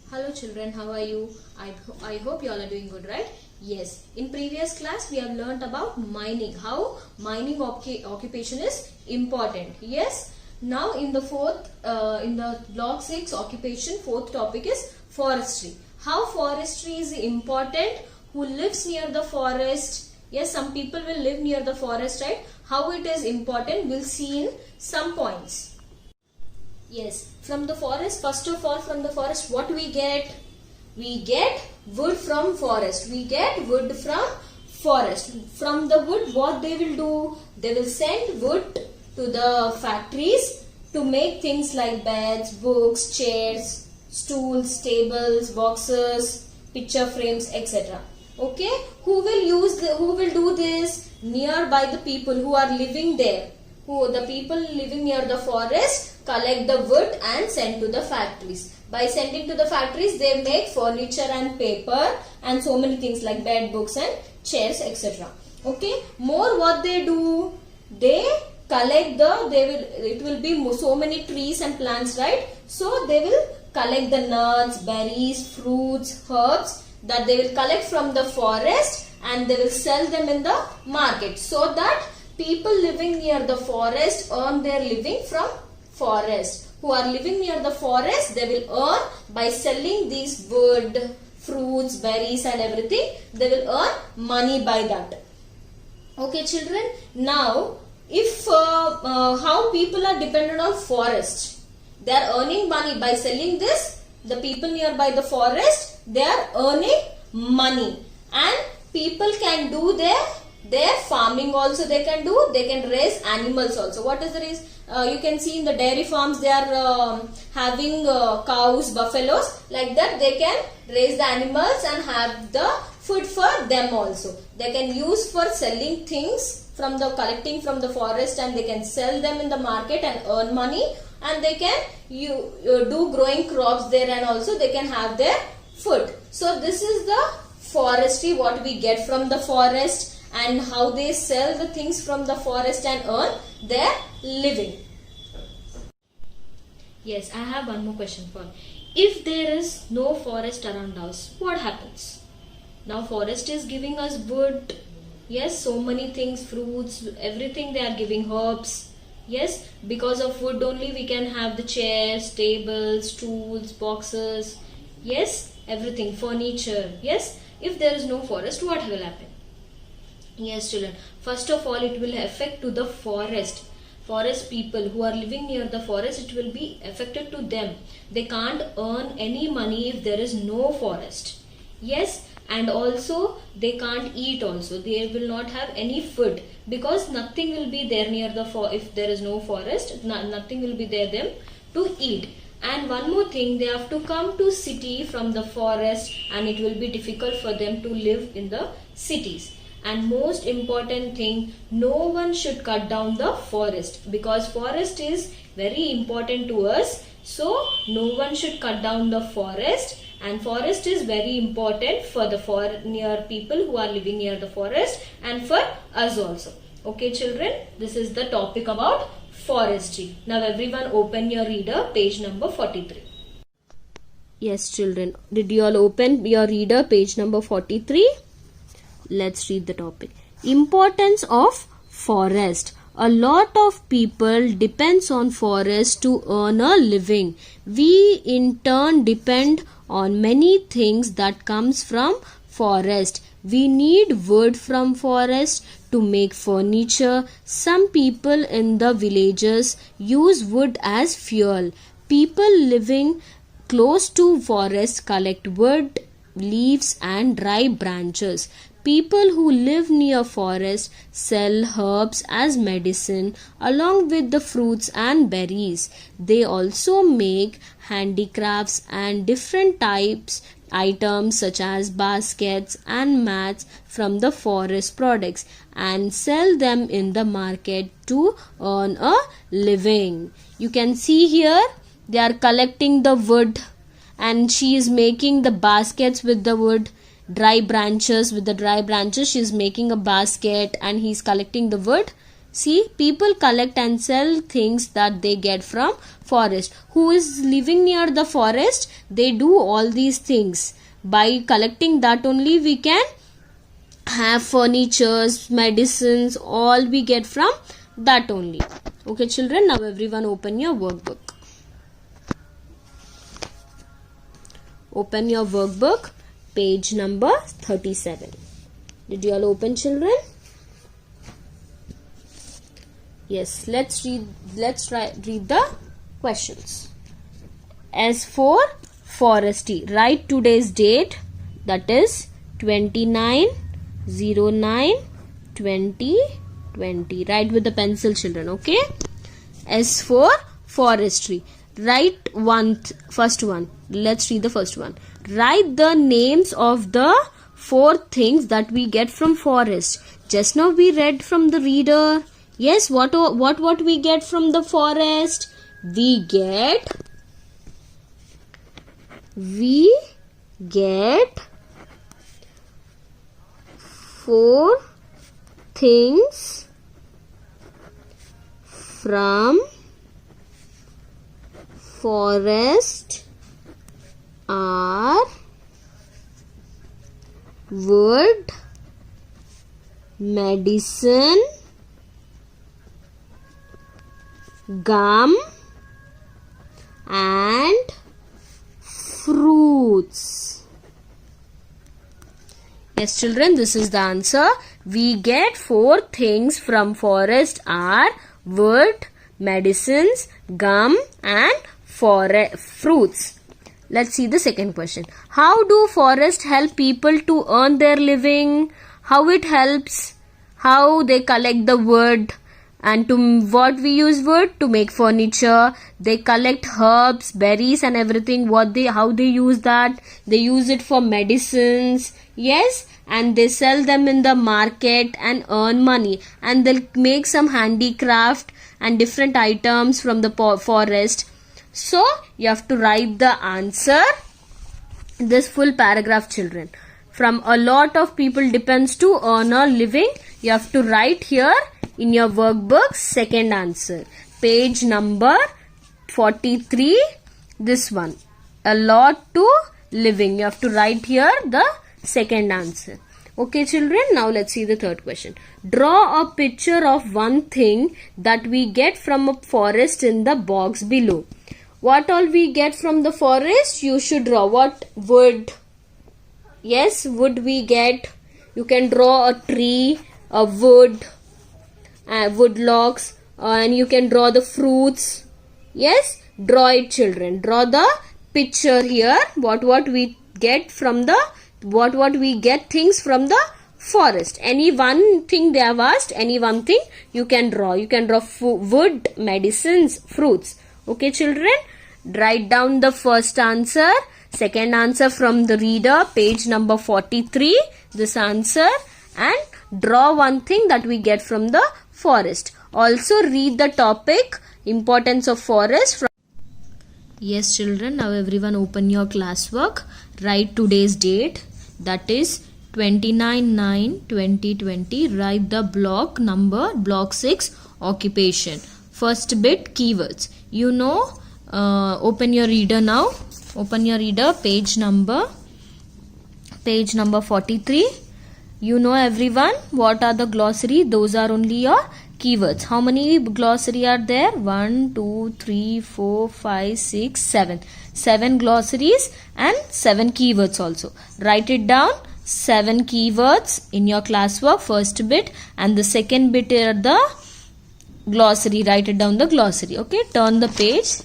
Hello children, how are you? I hope you all are doing good, right? Yes, in previous class we have learnt about mining, how mining occupation is important. Yes, now in the block 6 occupation, fourth topic is forestry. How forestry is important, who lives near the forest. Yes, some people will live near the forest, right? How it is important, we'll see in some points. Yes, from the forest, first of all, from the forest, what we get? We get wood from forest. We get wood from forest. From the wood, what they will do? They will send wood to the factories to make things like beds, books, chairs, stools, tables, boxes, picture frames, etc. Okay, who will do this? Nearby the people who are living there. The people living near the forest collect the wood and send to the factories. By sending to the factories, they make furniture and paper and so many things like bed, books and chairs, etc. Okay, more what they do? They collect it will be so many trees and plants, right? So they will collect the nuts, berries, fruits, herbs that they will collect from the forest and they will sell them in the market, so that people living near the forest earn their living from forest. Who are living near the forest, they will earn by selling these wood, fruits, berries and everything. They will earn money by that. Okay children, now if how people are dependent on forest, they are earning money by selling this. The people nearby the forest, they are earning money, and people can do their farming also. They can raise animals also. What is the reason? You can see in the dairy farms, they are having cows, buffaloes, like that. They can raise the animals and have the food for them also. They can use for selling things from the collecting from the forest, and they can sell them in the market and earn money, and they can do growing crops there, and also they can have their food. So this is the forestry, what we get from the forest, and how they sell the things from the forest and earn their living. Yes, I have one more question for you. If there is no forest around us, what happens? Now forest is giving us wood. Yes, so many things, fruits, everything they are giving, herbs. Yes, because of wood only we can have the chairs, tables, stools, boxes. Yes, everything, furniture. Yes, if there is no forest, what will happen? Yes children, first of all it will affect to the forest people who are living near the forest. It will be affected to them. They can't earn any money if there is no forest. Yes, and also they can't eat also. They will not have any food, because nothing will be there near the if there is no forest, nothing will be there them to eat. And one more thing, they have to come to city from the forest, and it will be difficult for them to live in the cities. And most important thing, no one should cut down the forest, because forest is very important to us. So no one should cut down the forest, and forest is very important for the near people who are living near the forest, and for us also. Okay children, this is the topic about forestry. Now everyone open your reader, page number 43. Yes children, did you all open your reader, page number 43? Let's read the topic. Importance of forest. A lot of people depends on forest to earn a living. We in turn depend on many things that comes from forest. We need wood from forest to make furniture. Some people in the villages use wood as fuel. People living close to forest collect wood, leaves and dry branches. People who live near forest sell herbs as medicine along with the fruits and berries. They also make handicrafts and different items such as baskets and mats from the forest products, and sell them in the market to earn a living. You can see here they are collecting the wood, and she is making the baskets with the wood. With the dry branches she is making a basket, and he is collecting the wood. See, people collect and sell things that they get from forest. Who is living near the forest? They do all these things. By collecting that only we can have furnitures, medicines, all we get from that only. Okay children, now everyone open your workbook. Open your workbook, page number 37. Did you all open, children? Yes, let's read the questions. As for forestry, write today's date, that is 29/09/2020. Write with the pencil, children, okay? As for forestry, write first one. Let's read the first one. Write the names of the 4 things that we get from forest. Just now we read from the reader. Yes, what we get from the forest? We get 4 things from forest are wood, medicine, gum and fruits. Yes children, this is the answer. We get 4 things from forest are wood, medicines, gum and fruits. Let's see the second question. How do forests help people to earn their living? How it helps? How they collect the wood? And to what we use wood? To make furniture. They collect herbs, berries and everything. How they use that? They use it for medicines. Yes, and they sell them in the market and earn money. And they'll make some handicraft and different items from the forest. So you have to write the answer, this full paragraph, children. From a lot of people depends to earn a living. You have to write here in your workbook second answer, page number 43, this one. A lot to living. You have to write here the second answer. Okay children, now let's see the third question. Draw a picture of one thing that we get from a forest in the box below. What all we get from the forest? You should draw. What? Wood. Yes, wood we get. You can draw a tree, a wood logs, and you can draw the fruits. Yes, draw it children. Draw the picture here. What we get from the what we get things from the forest. Any one thing they have asked, any one thing you can draw. You can draw wood, medicines, fruits. Okay children, write down the first answer, second answer from the reader, page number 43, this answer, and draw one thing that we get from the forest. Also read the topic, importance of forest. Yes children, now everyone open your classwork. Write today's date, that is 29/9/2020. Write the block number, block 6, occupation. First bit, keywords. You know, open your reader now. Open your reader, page number 43. You know everyone, what are the glossary? Those are only your keywords. How many glossary are there? 1, 2, 3, 4, 5, 6, 7. 7 glossaries and 7 keywords also. Write it down. 7 keywords in your classwork, first bit, and the second bit are the glossary. Write it down, the glossary. Okay, turn the page.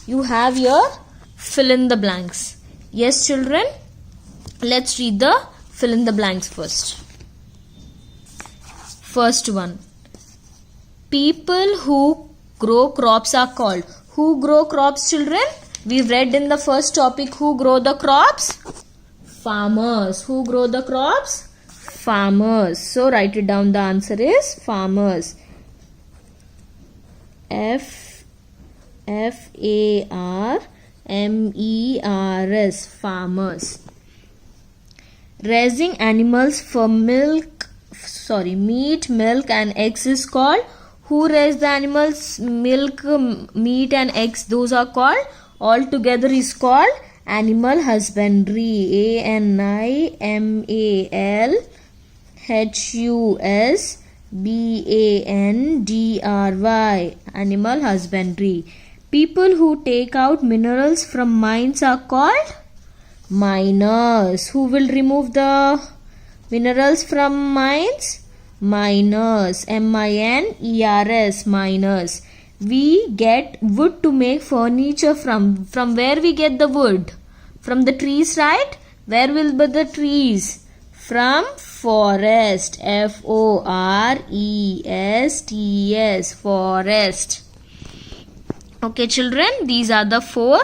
You have your fill in the blanks. Yes children, let's read the fill in the blanks first. First one, people who grow crops are called. Who grow crops children? We read in the first topic, who grow the crops? Farmers. Who grow the crops? Farmers. So write it down, the answer is farmers. Farmers, farmers. Raising animals for milk, meat, milk and eggs is called. Who raise the animals? Milk, meat and eggs, those are called. All together is called animal husbandry. ANIMALHUSBANDRY. Animal husbandry. People who take out minerals from mines are called miners. Who will remove the minerals from mines? Miners. MINERS. Miners. We get wood to make furniture from. From where we get the wood? From the trees, right? Where will be the trees? From forest. FORESTS. Forest. Okay, children, these are the 4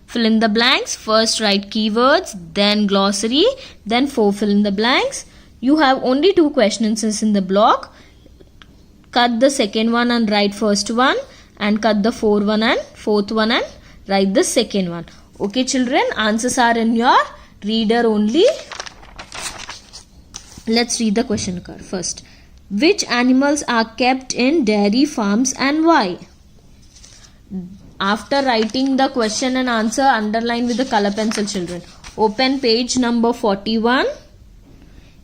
fill in the blanks. First write keywords, then glossary, then 4 fill in the blanks. You have only 2 questions in the block. Cut the second one and write first one, and cut the fourth one and write the second one. Okay, children, answers are in your reader only. Let's read the question card first. Which animals are kept in dairy farms and why? After writing the question and answer, underline with the color pencil, children. Open page number 41.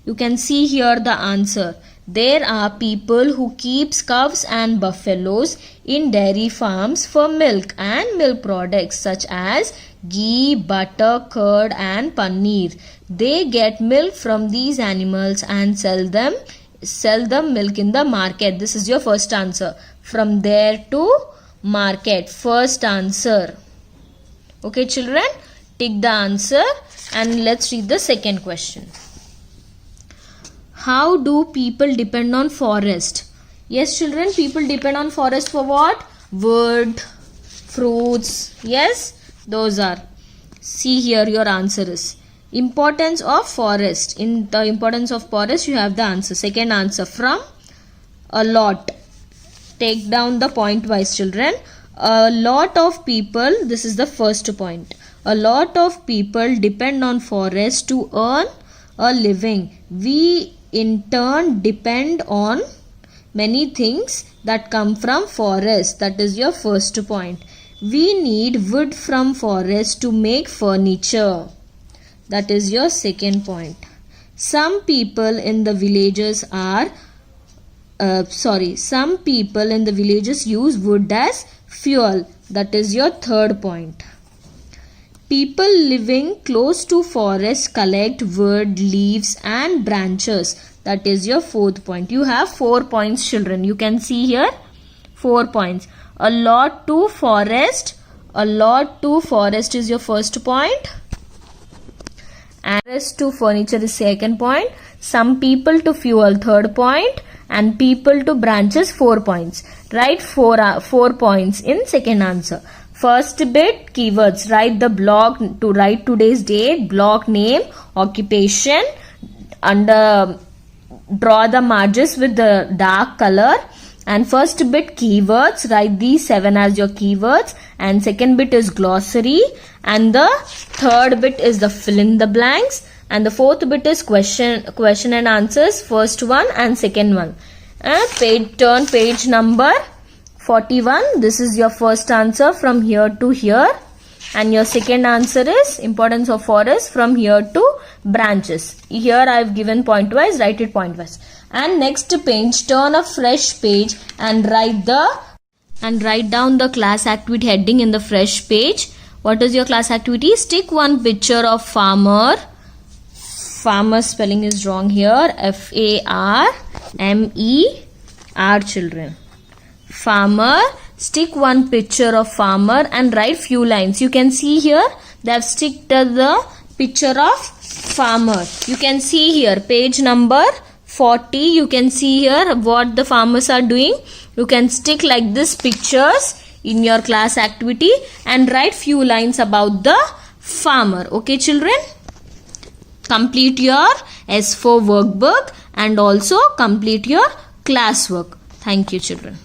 You can see here the answer. There are people who keep cows and buffaloes in dairy farms for milk and milk products such as ghee, butter, curd and paneer. They get milk from these animals and sell the milk in the market. This is your first answer. From there to market. First answer. Okay, children, tick the answer and let's read the second question. How do people depend on forest? Yes, children, people depend on forest for what? Wood, fruits. Yes, those are. See here, your answer is importance of forest. In the importance of forest, you have the answer. Second answer, from a lot. Take down the point wise, children. A lot of people, this is the first point. A lot of people depend on forest to earn a living. We in turn depend on many things that come from forest. That is your first point. We need wood from forest to make furniture. That is your second point. Some people in the villages use wood as fuel. That is your third point. People living close to forests collect wood, leaves and branches. That is your fourth point. You have 4 points, children. You can see here 4 points. A lot to forest. A lot to forest is your first point. And to furniture is second point. Some people to fuel, third point. And people to branches, 4 points. Write 4 points in second answer. First bit, keywords. Write the block to write today's date, block name, occupation. Draw the margins with the dark color. And first bit, keywords. Write these 7 as your keywords. And second bit is glossary. And the third bit is the fill in the blanks. And the fourth bit is question and answers. First one and second one. Turn page number 41. This is your first answer from here to here. And your second answer is importance of forest from here to branches. Here I have given point wise. Write it point wise. And next page, turn a fresh page and write down the class activity heading in the fresh page. What is your class activity? Stick one picture of farmer. Farmer spelling is wrong here. FARMER, children. Farmer. Stick one picture of farmer and write few lines. You can see here they have sticked the picture of farmer. You can see here page number 40. You can see here what the farmers are doing. You can stick like this pictures in your class activity and write few lines about the farmer. Okay, children? Complete your S4 workbook and also complete your classwork. Thank you, children.